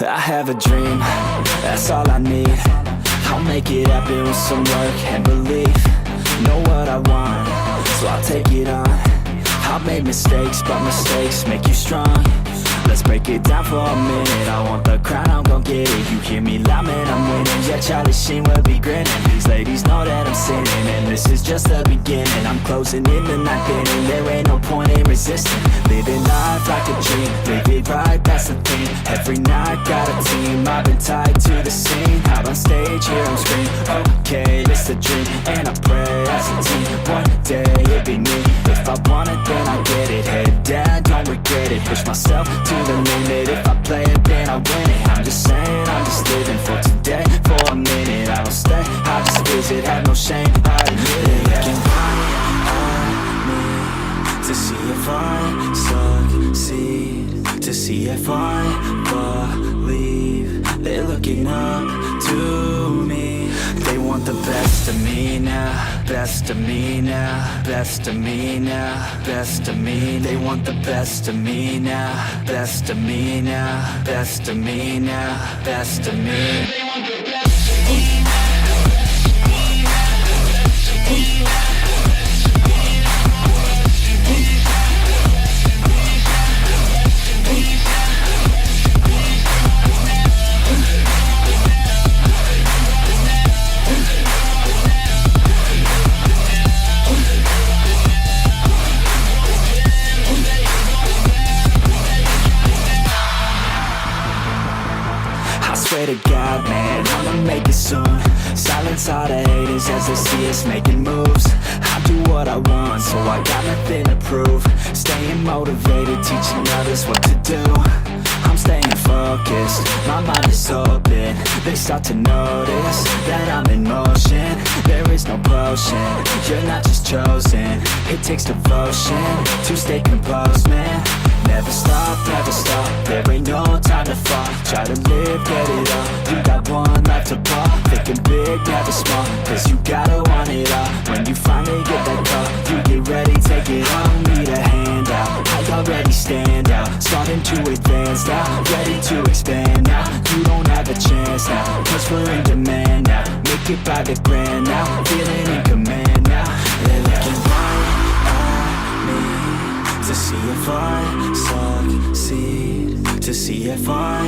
I have a dream, that's all I need. I'll make it happen with some work and belief. Know what I want, so I'll take it on. I've made mistakes, but mistakes make you strong. Let's break it down for a minute. I want the crown, I'm gon' get it. You hear me loud, man, I'm winning. Yeah, Charlie Sheen will be grinning. These ladies know that I'm sinning, and this is just the beginning. I'm closing in the night inning. There ain't no point in resisting. Living life like a dream, live it right, that's the thing. Every night got a team, I've been tied to the scene. Out on stage, here I'm screaming. Okay, it's a dream, and I pray as a team. One day it'll be me. If I want it, then I get it. Head down, don't regret it. Push myself to the limit. If I play it, then I win it. I'm just saying, I'm just living for today. For a minute, I don't stay, I just visit. Have no shame, I admit it. Looking right at me to see if I succeed, to see if I believe. They're looking up to me. They want the best of me now, best of me now, best of me now, best of me. They want the best of me now, best of me now, best of me now, best of me. They want the best of me now. Swear to God, man, I'ma make it soon. Silence all the haters as they see us making moves. I do what I want, so I got nothing to prove. Staying motivated, teaching others what to do. I'm staying focused, my mind is open. They start to notice that I'm in motion. There is no potion, you're not just chosen. It takes devotion to stay composed, man. Never stop, there ain't no time to fall. Try to live, get it all, you got one life to ball. Thinking big, never small, cause you gotta want it all. When you finally get that call, you get ready, take it on. Need a handout, I already stand out. Starting to advance now, ready to expand now. You don't have a chance now, cause we're in demand now. Make it by the grand now, feeling in command now. They're looking right at me to see if I succeed, to see if I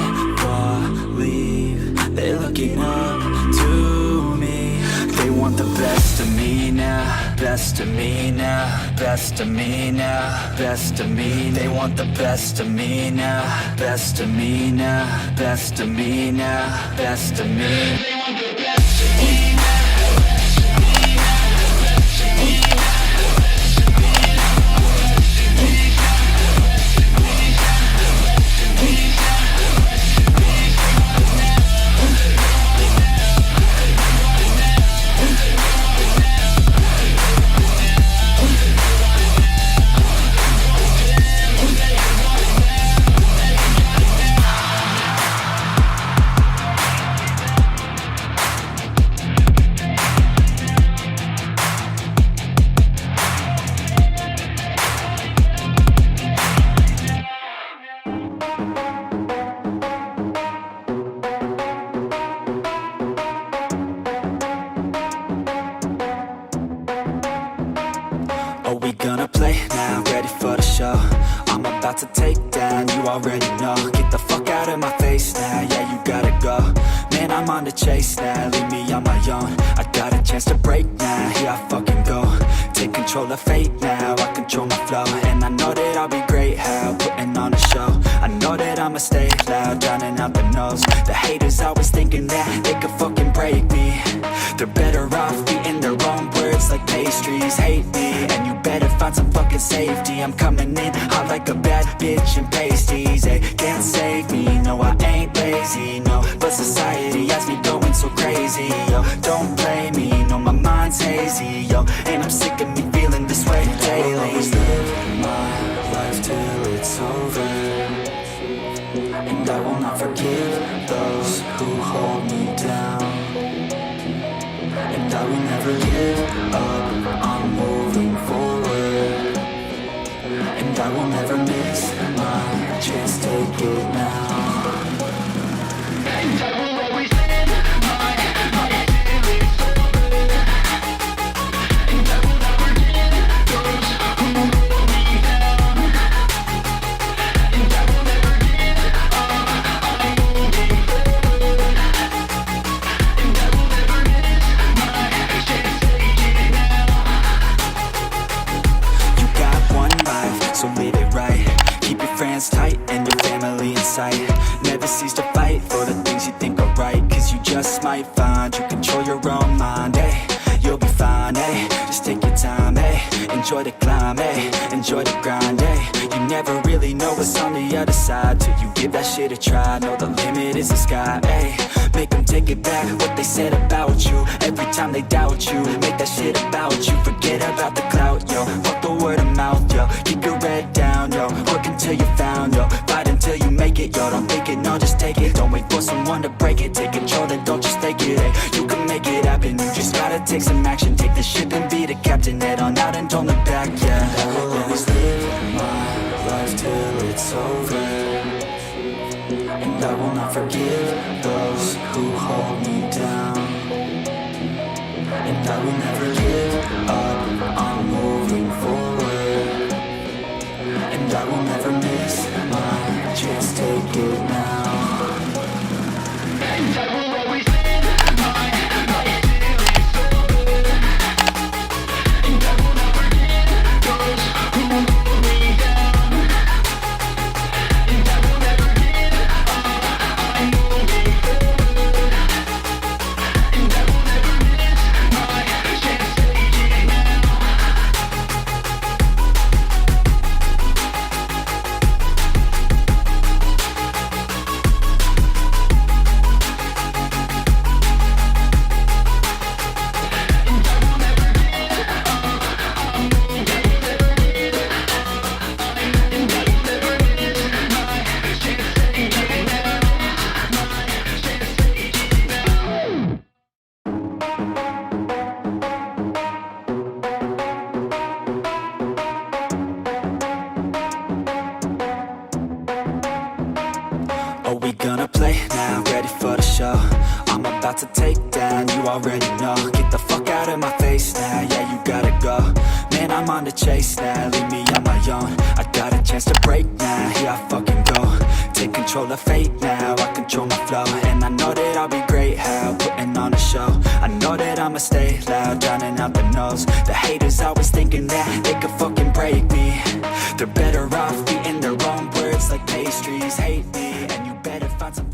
believe. They're looking up to me. They want the best of me now, best of me now, best of me now, best of me. They want the best of me now, best of me now, best of me now, best of me. They want the best of me now. Are we gonna play now? Ready for the show? I'm about to take down, you already know. Get the fuck out of my face now, yeah, you gotta go. Man, I'm on the chase now, leave me on my own. I got a chance to break now, here I fucking go. Take control of fate now, I control my flow. And I know that I'll be great, how, putting on a show. I know that I'ma stay loud, drowning out the noise. The haters always thinking that they could fucking break me. They're better off eating their own words like pastries. Hate me, and you better find some fucking safety. I'm coming in hot like a bad bitch in pasties. They can't save me, no I ain't lazy, no. But society has me going so crazy, yo. Don't blame me, no my mind's hazy, yo. And I'm sick of me feeling this way daily. I'll always live my life till it's over, and I will not forgive those who hold me down. And I will never give up, I'm moving forward. And I will never miss my chance, take it now. tight and your family in sight. Never cease to fight for the things you think are right, cause you just might find you control your own mind, hey. You'll be fine, hey. Just take your time, hey. Enjoy the climb, hey. Enjoy the grind, hey. You never really know what's on the other side till you give that shit a try. Know the limit is the sky, hey. Make them take it back, what they said about you. Every time they doubt you, make that shit about you. Forget about the clout, yo. Fuck the word of mouth, yo. Keep your head down, yo. Work until you found, yo. Fight until you make it, yo. Don't think it, no, just take it. Don't wait for someone to break it. Take control, then don't just take it, hey. You can make it happen, you just gotta take some action. Take the ship and be the captain. Head on out and don't look back, yeah. I will always live my life till it's over, and I will not forgive those who hold me down. And I will never give up, I'm moving forward, and I will never miss my chance, take it now. And I will always live my life till it's over, and I will not forgive those who hold me down. And I will never give up, I'm moving forward, and I will never miss my chance, take it now. Are we gonna play now? Ready for the show? I'm about to take down, you already know. Get the fuck out of my face now, yeah, you gotta go. Man, I'm on the chase now, leave me on my own. I got a chance to break now, here I fucking go. Take control of fate now, I control my flow. And I know that I'll be great, how, putting on a show. I know that I'ma stay loud, drowning out the noise. The haters always thinking that they could fucking break me. They're better off eating their own words like pastries. Hate me, and you better find some